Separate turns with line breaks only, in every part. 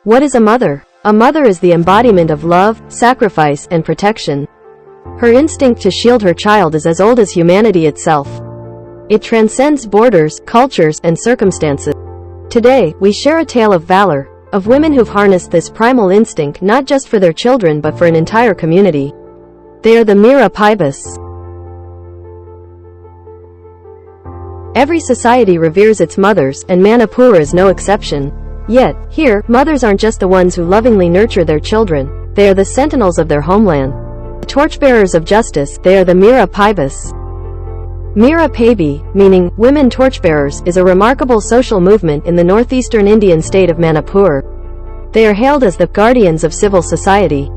What is a mother? A mother is the embodiment of love, sacrifice, and protection. Her instinct to shield her child is as old as humanity itself. It transcends borders, cultures, and circumstances. Today, we share a tale of valor, of women who've harnessed this primal instinct not just for their children but for an entire community. They are the Meira Paibis. Every society reveres its mothers, and Manipur is no exception. Yet, here, mothers aren't just the ones who lovingly nurture their children, they are the sentinels of their homeland. The torchbearers of justice, they are the Meira Paibis. Meira Paibi, meaning women torchbearers, is a remarkable social movement in the northeastern Indian state of Manipur. They are hailed as the guardians of civil society.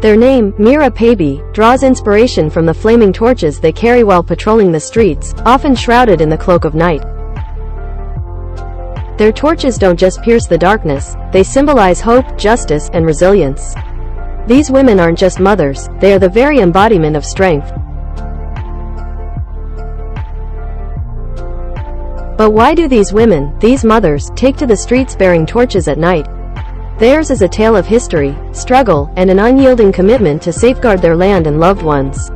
Their name, Meira Paibi, draws inspiration from the flaming torches they carry while patrolling the streets, often shrouded in the cloak of night. Their torches don't just pierce the darkness, they symbolize hope, justice, and resilience. These women aren't just mothers, they are the very embodiment of strength. But why do these women, these mothers, take to the streets bearing torches at night? Theirs is a tale of history, struggle, and an unyielding commitment to safeguard their land and loved ones.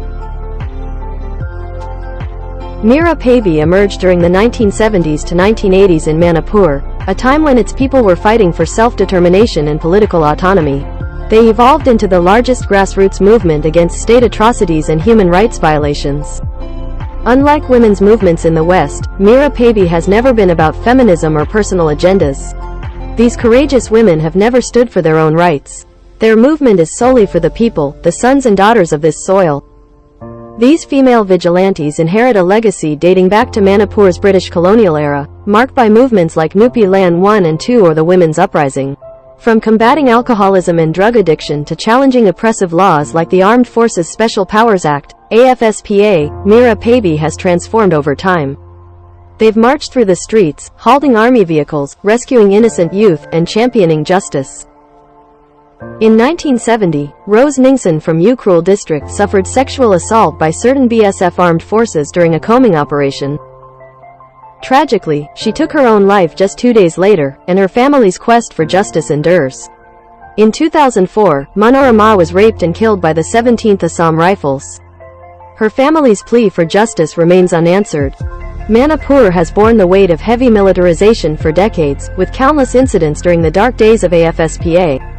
Meira Paibi emerged during the 1970s to 1980s in Manipur, a time when its people were fighting for self-determination and political autonomy. They evolved into the largest grassroots movement against state atrocities and human rights violations. Unlike women's movements in the West, Meira Paibi has never been about feminism or personal agendas. These courageous women have never stood for their own rights. Their movement is solely for the people, the sons and daughters of this soil. These female vigilantes inherit a legacy dating back to Manipur's British colonial era, marked by movements like Nupi Lan 1 and 2 or the Women's Uprising. From combating alcoholism and drug addiction to challenging oppressive laws like the Armed Forces Special Powers Act, AFSPA, Meira Paibi has transformed over time. They've marched through the streets, halting army vehicles, rescuing innocent youth, and championing justice. In 1970, Rose Ningson from Ukhrul district suffered sexual assault by certain BSF armed forces during a combing operation. Tragically, she took her own life just 2 days later, and her family's quest for justice endures. In 2004, Manorama was raped and killed by the 17th Assam Rifles. Her family's plea for justice remains unanswered. Manipur has borne the weight of heavy militarization for decades, with countless incidents during the dark days of AFSPA.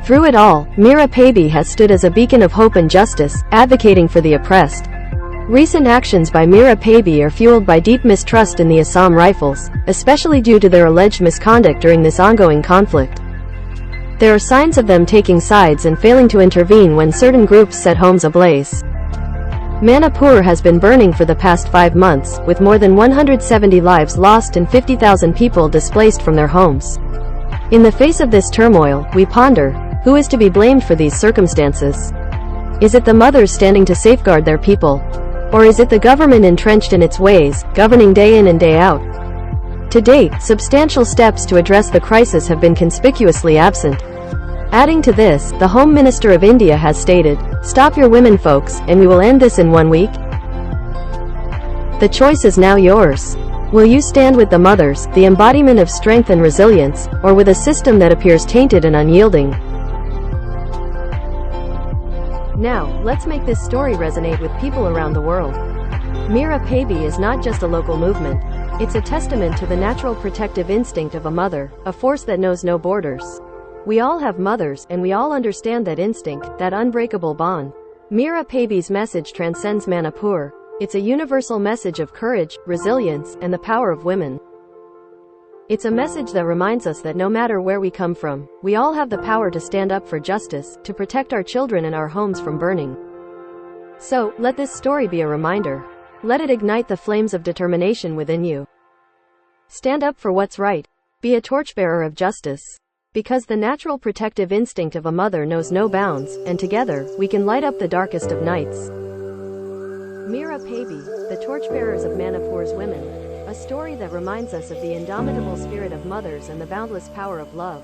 Through it all, Meira Paibi has stood as a beacon of hope and justice, advocating for the oppressed. Recent actions by Meira Paibi are fueled by deep mistrust in the Assam Rifles, especially due to their alleged misconduct during this ongoing conflict. There are signs of them taking sides and failing to intervene when certain groups set homes ablaze. Manipur has been burning for the past 5 months, with more than 170 lives lost and 50,000 people displaced from their homes. In the face of this turmoil, we ponder, who is to be blamed for these circumstances? Is it the mothers standing to safeguard their people? Or is it the government entrenched in its ways, governing day in and day out? To date, substantial steps to address the crisis have been conspicuously absent. Adding to this, the Home Minister of India has stated, "Stop your women folks, and we will end this in 1 week." The choice is now yours. Will you stand with the mothers, the embodiment of strength and resilience, or with a system that appears tainted and unyielding? Now, let's make this story resonate with people around the world. Meira Paibi is not just a local movement. It's a testament to the natural protective instinct of a mother, a force that knows no borders. We all have mothers, and we all understand that instinct, that unbreakable bond. Meira Paibi's message transcends Manipur. It's a universal message of courage, resilience, and the power of women. It's a message that reminds us that no matter where we come from, we all have the power to stand up for justice, to protect our children and our homes from burning. So, let this story be a reminder. Let it ignite the flames of determination within you. Stand up for what's right. Be a torchbearer of justice. Because the natural protective instinct of a mother knows no bounds, and together, we can light up the darkest of nights. Meira Paibi, the torchbearers of Manipur's women. A story that reminds us of the indomitable spirit of mothers and the boundless power of love.